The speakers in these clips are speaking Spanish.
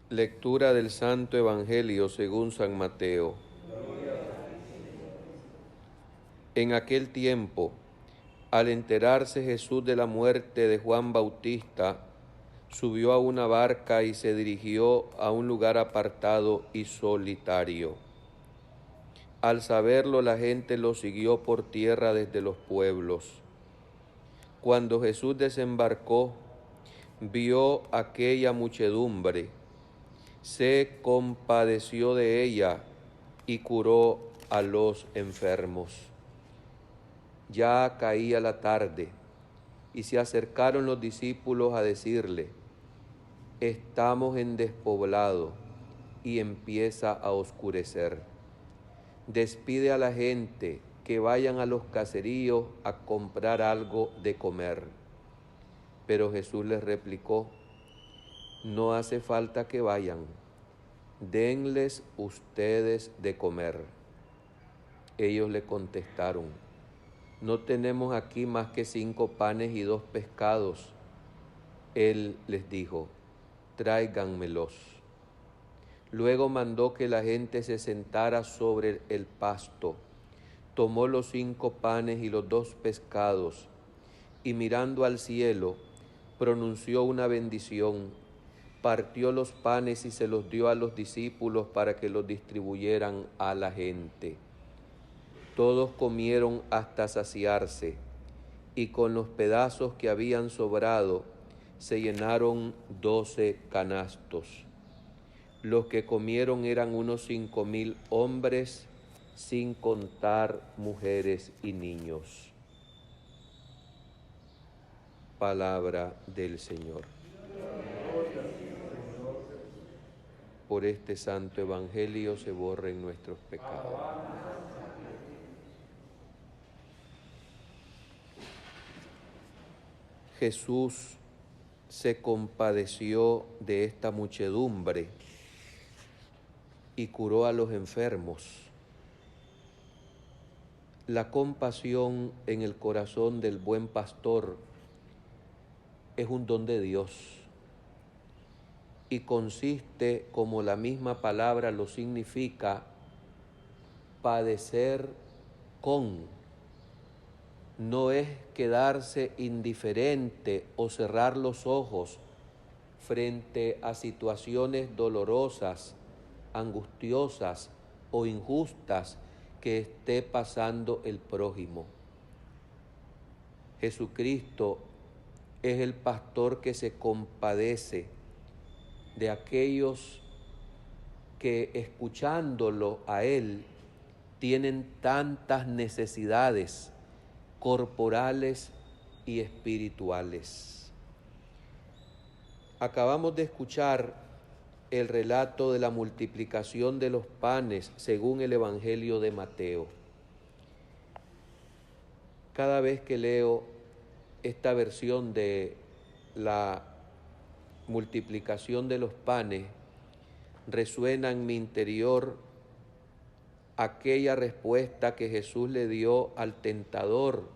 Lectura del Santo Evangelio según San Mateo. En aquel tiempo, al enterarse Jesús de la muerte de Juan Bautista, subió a una barca y se dirigió a un lugar apartado y solitario. Al saberlo, la gente lo siguió por tierra desde los pueblos. Cuando Jesús desembarcó, vio aquella muchedumbre, se compadeció de ella y curó a los enfermos. Ya caía la tarde y se acercaron los discípulos a decirle: estamos en despoblado y empieza a oscurecer. Despide a la gente que vayan a los caseríos a comprar algo de comer. Pero Jesús les replicó: no hace falta que vayan, denles ustedes de comer. Ellos le contestaron: no tenemos aquí más que 5 panes y 2 pescados. Él les dijo: tráiganmelos. Luego mandó que la gente se sentara sobre el pasto. Tomó los 5 panes y los 2 pescados, y mirando al cielo, pronunció una bendición, partió los panes y se los dio a los discípulos para que los distribuyeran a la gente. Todos comieron hasta saciarse, y con los pedazos que habían sobrado, se llenaron 12 canastos. Los que comieron eran unos 5,000 hombres, sin contar mujeres y niños. Palabra del Señor. Por este santo evangelio se borren nuestros pecados. Jesús se compadeció de esta muchedumbre y curó a los enfermos. La compasión en el corazón del buen pastor es un don de Dios y consiste, como la misma palabra lo significa, padecer con. No es quedarse indiferente o cerrar los ojos frente a situaciones dolorosas, angustiosas o injustas que esté pasando el prójimo. Jesucristo es el pastor que se compadece de aquellos que, escuchándolo a Él, tienen tantas necesidades corporales y espirituales. Acabamos de escuchar el relato de la multiplicación de los panes según el Evangelio de Mateo. Cada vez que leo esta versión de la multiplicación de los panes, resuena en mi interior aquella respuesta que Jesús le dio al tentador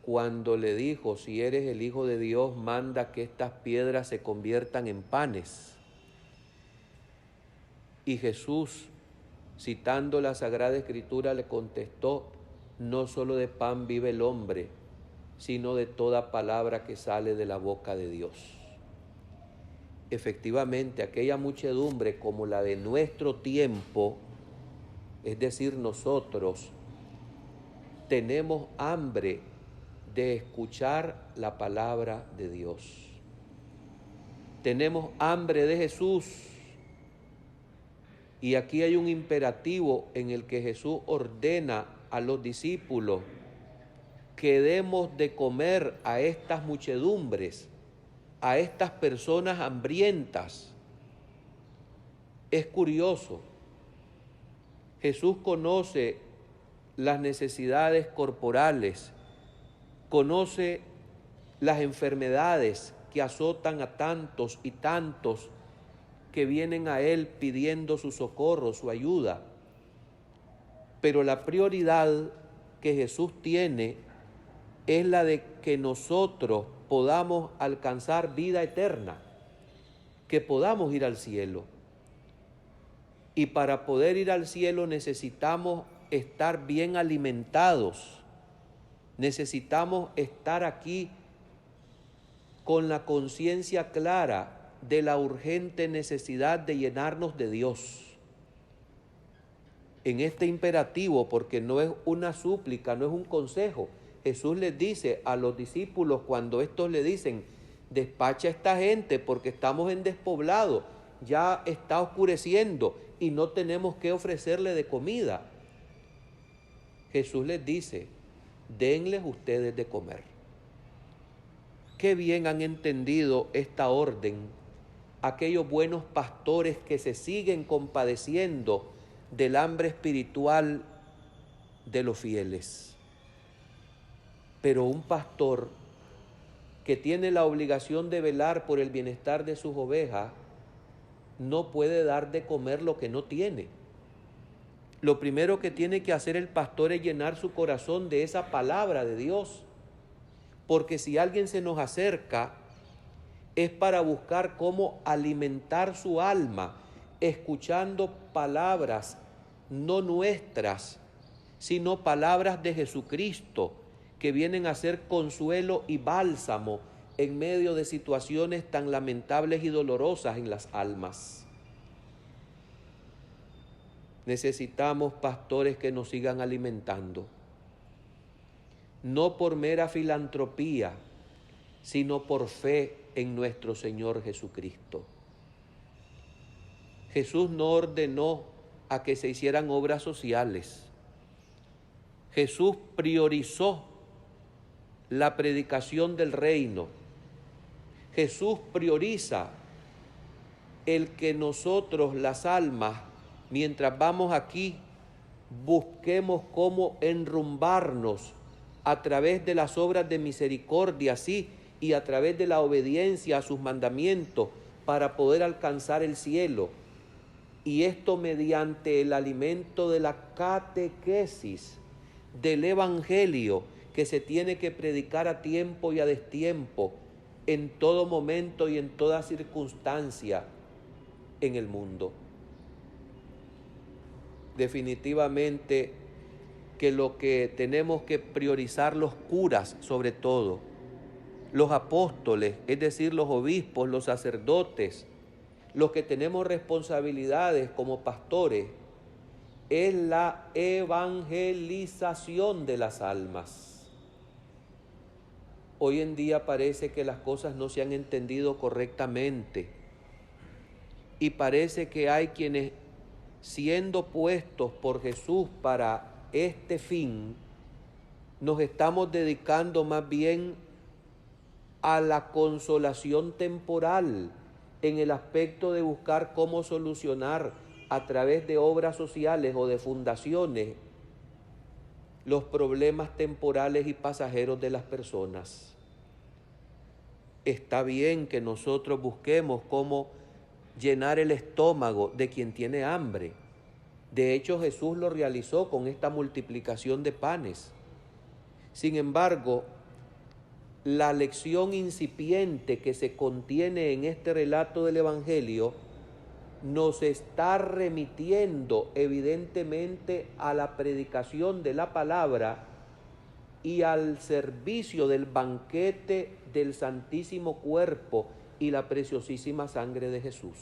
cuando le dijo: si eres el Hijo de Dios, manda que estas piedras se conviertan en panes. Y Jesús, citando la Sagrada Escritura, le contestó: no solo de pan vive el hombre, sino de toda palabra que sale de la boca de Dios. Efectivamente, aquella muchedumbre como la de nuestro tiempo, es decir, nosotros, tenemos hambre de escuchar la palabra de Dios. Tenemos hambre de Jesús. Y aquí hay un imperativo en el que Jesús ordena a los discípulos que demos de comer a estas muchedumbres, a estas personas hambrientas. Es curioso, Jesús conoce las necesidades corporales, conoce las enfermedades que azotan a tantos y tantos que vienen a Él pidiendo su socorro, su ayuda. Pero la prioridad que Jesús tiene es la de que nosotros podamos alcanzar vida eterna, que podamos ir al cielo. Y para poder ir al cielo necesitamos estar bien alimentados. Necesitamos estar aquí con la conciencia clara de la urgente necesidad de llenarnos de Dios. En este imperativo, porque no es una súplica, no es un consejo, Jesús les dice a los discípulos cuando estos le dicen, despacha a esta gente porque estamos en despoblado, ya está oscureciendo y no tenemos que ofrecerle de comida. Jesús les dice, denles ustedes de comer. Qué bien han entendido esta orden aquellos buenos pastores que se siguen compadeciendo del hambre espiritual de los fieles. Pero un pastor que tiene la obligación de velar por el bienestar de sus ovejas no puede dar de comer lo que no tiene. Lo primero que tiene que hacer el pastor es llenar su corazón de esa palabra de Dios, porque si alguien se nos acerca es para buscar cómo alimentar su alma, escuchando palabras no nuestras, sino palabras de Jesucristo, que vienen a ser consuelo y bálsamo en medio de situaciones tan lamentables y dolorosas en las almas. Necesitamos pastores que nos sigan alimentando, no por mera filantropía, sino por fe en nuestro Señor Jesucristo. Jesús no ordenó a que se hicieran obras sociales. Jesús priorizó la predicación del reino. Jesús prioriza el que nosotros, las almas, mientras vamos aquí, busquemos cómo enrumbarnos a través de las obras de misericordia, sí, y a través de la obediencia a sus mandamientos para poder alcanzar el cielo. Y esto mediante el alimento de la catequesis, del evangelio, que se tiene que predicar a tiempo y a destiempo, en todo momento y en toda circunstancia en el mundo. Definitivamente que lo que tenemos que priorizar los curas, sobre todo, los apóstoles, es decir, los obispos, los sacerdotes, los que tenemos responsabilidades como pastores, es la evangelización de las almas. Hoy en día parece que las cosas no se han entendido correctamente y parece que hay quienes, siendo puestos por Jesús para este fin, nos estamos dedicando más bien a la consolación temporal en el aspecto de buscar cómo solucionar a través de obras sociales o de fundaciones los problemas temporales y pasajeros de las personas. Está bien que nosotros busquemos cómo llenar el estómago de quien tiene hambre. De hecho, Jesús lo realizó con esta multiplicación de panes. Sin embargo, la lección incipiente que se contiene en este relato del Evangelio nos está remitiendo evidentemente a la predicación de la palabra y al servicio del banquete del santísimo cuerpo y la preciosísima sangre de Jesús.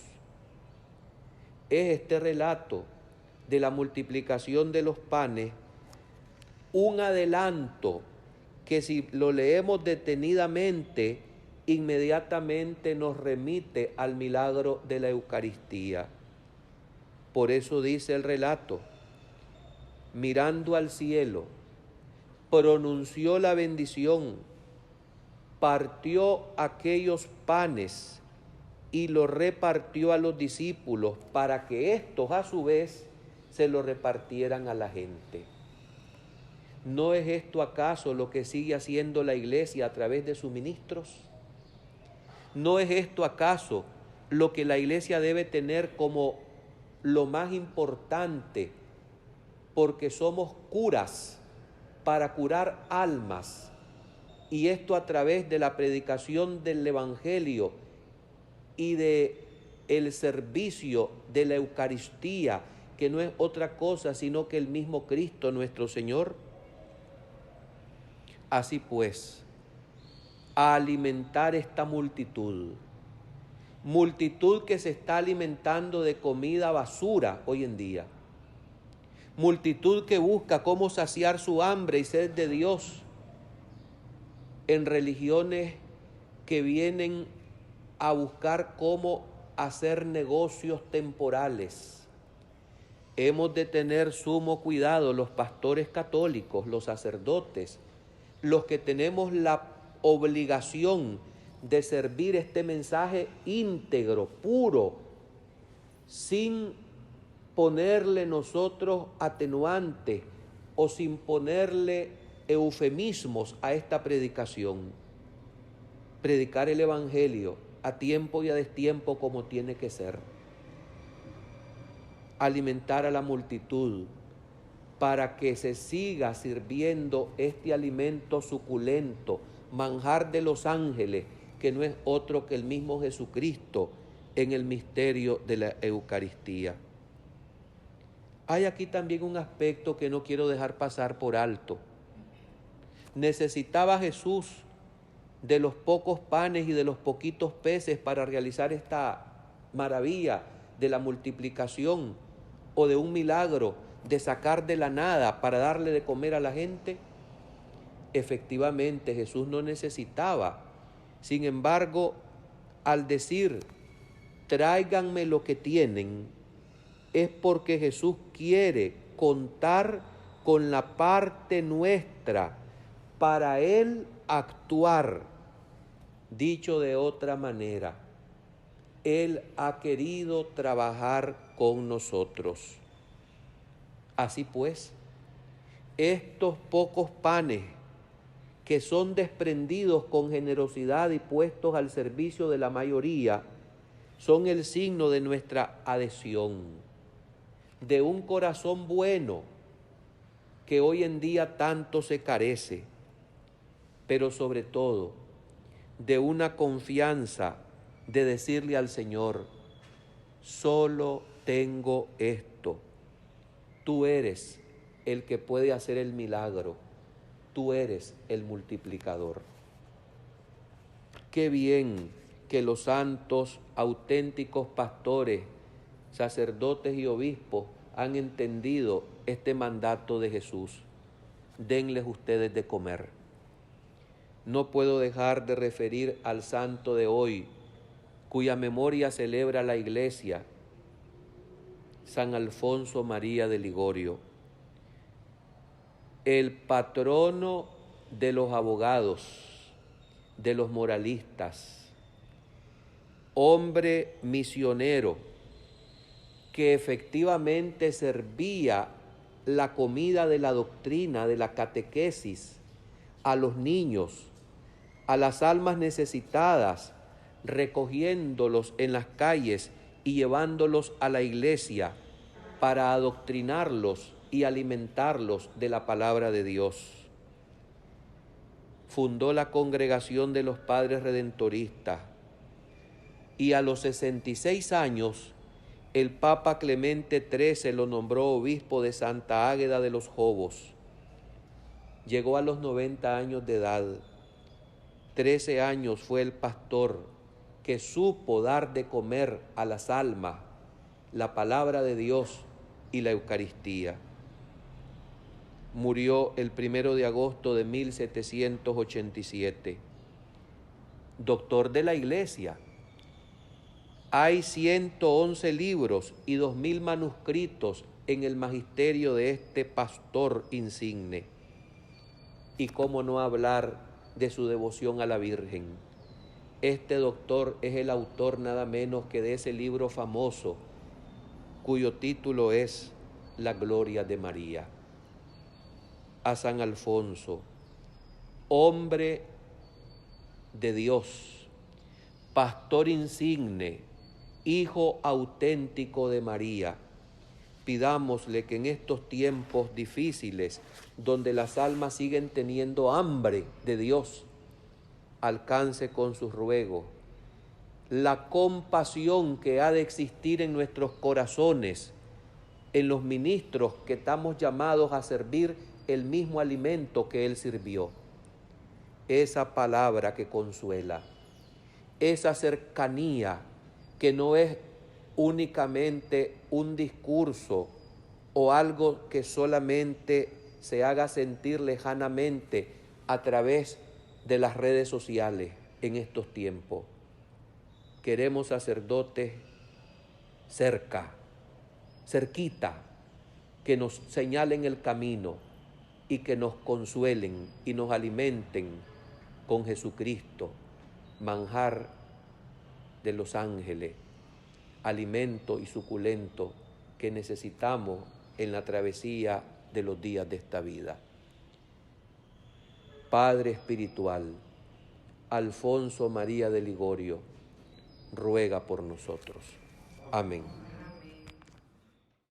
Es este relato de la multiplicación de los panes un adelanto que, si lo leemos detenidamente, inmediatamente nos remite al milagro de la Eucaristía. Por eso dice el relato, mirando al cielo, pronunció la bendición, partió aquellos panes y los repartió a los discípulos para que éstos a su vez se lo repartieran a la gente. ¿No es esto acaso lo que sigue haciendo la Iglesia a través de sus ministros? ¿No es esto acaso lo que la Iglesia debe tener como lo más importante? Porque somos curas para curar almas, y esto a través de la predicación del Evangelio y de el servicio de la Eucaristía, que no es otra cosa sino que el mismo Cristo nuestro Señor. Así pues, a alimentar esta multitud que se está alimentando de comida basura hoy en día, multitud que busca cómo saciar su hambre y sed de Dios en religiones que vienen a buscar cómo hacer negocios temporales. Hemos de tener sumo cuidado los pastores católicos, los sacerdotes, los que tenemos la obligación de servir este mensaje íntegro, puro, sin ponerle nosotros atenuantes o sin ponerle eufemismos a esta predicación. Predicar el Evangelio a tiempo y a destiempo como tiene que ser. Alimentar a la multitud para que se siga sirviendo este alimento suculento, manjar de los ángeles, que no es otro que el mismo Jesucristo en el misterio de la Eucaristía. Hay aquí también un aspecto que no quiero dejar pasar por alto. Necesitaba Jesús de los pocos panes y de los poquitos peces para realizar esta maravilla de la multiplicación, o de un milagro de sacar de la nada para darle de comer a la gente. Efectivamente, Jesús no necesitaba. Sin embargo, al decir, tráiganme lo que tienen, es porque Jesús quiere contar con la parte nuestra para Él actuar. Dicho de otra manera, Él ha querido trabajar con nosotros. Así pues, estos pocos panes que son desprendidos con generosidad y puestos al servicio de la mayoría, son el signo de nuestra adhesión, de un corazón bueno que hoy en día tanto se carece, pero sobre todo de una confianza de decirle al Señor, solo tengo esto, tú eres el que puede hacer el milagro, tú eres el multiplicador. Qué bien que los santos, auténticos pastores, sacerdotes y obispos han entendido este mandato de Jesús. Denles ustedes de comer. No puedo dejar de referir al santo de hoy, cuya memoria celebra la Iglesia, San Alfonso María de Ligorio, el patrono de los abogados, de los moralistas, hombre misionero que efectivamente servía la comida de la doctrina, de la catequesis, a los niños, a las almas necesitadas, recogiéndolos en las calles y llevándolos a la iglesia para adoctrinarlos y alimentarlos de la palabra de Dios. Fundó la Congregación de los Padres Redentoristas y a los 66 años el Papa Clemente XIII lo nombró obispo de Santa Águeda de los Jobos. Llegó a los 90 años de edad. 13 años fue el pastor que supo dar de comer a las almas la palabra de Dios y la Eucaristía. Murió el 1 de agosto de 1787. Doctor de la Iglesia. Hay 111 libros y 2000 manuscritos en el magisterio de este pastor insigne. Y cómo no hablar de su devoción a la Virgen. Este doctor es el autor nada menos que de ese libro famoso, cuyo título es La Gloria de María. A San Alfonso, hombre de Dios, pastor insigne, hijo auténtico de María, pidámosle que en estos tiempos difíciles, donde las almas siguen teniendo hambre de Dios, alcance con sus ruegos la compasión que ha de existir en nuestros corazones, en los ministros que estamos llamados a servir el mismo alimento que Él sirvió. Esa palabra que consuela, esa cercanía que no es únicamente un discurso o algo que solamente se haga sentir lejanamente a través de las redes sociales en estos tiempos. Queremos sacerdotes cerquita, que nos señalen el camino y que nos consuelen y nos alimenten con Jesucristo, manjar de los ángeles, alimento y suculento que necesitamos en la travesía de los días de esta vida. Padre espiritual, Alfonso María de Ligorio, ruega por nosotros. Amén.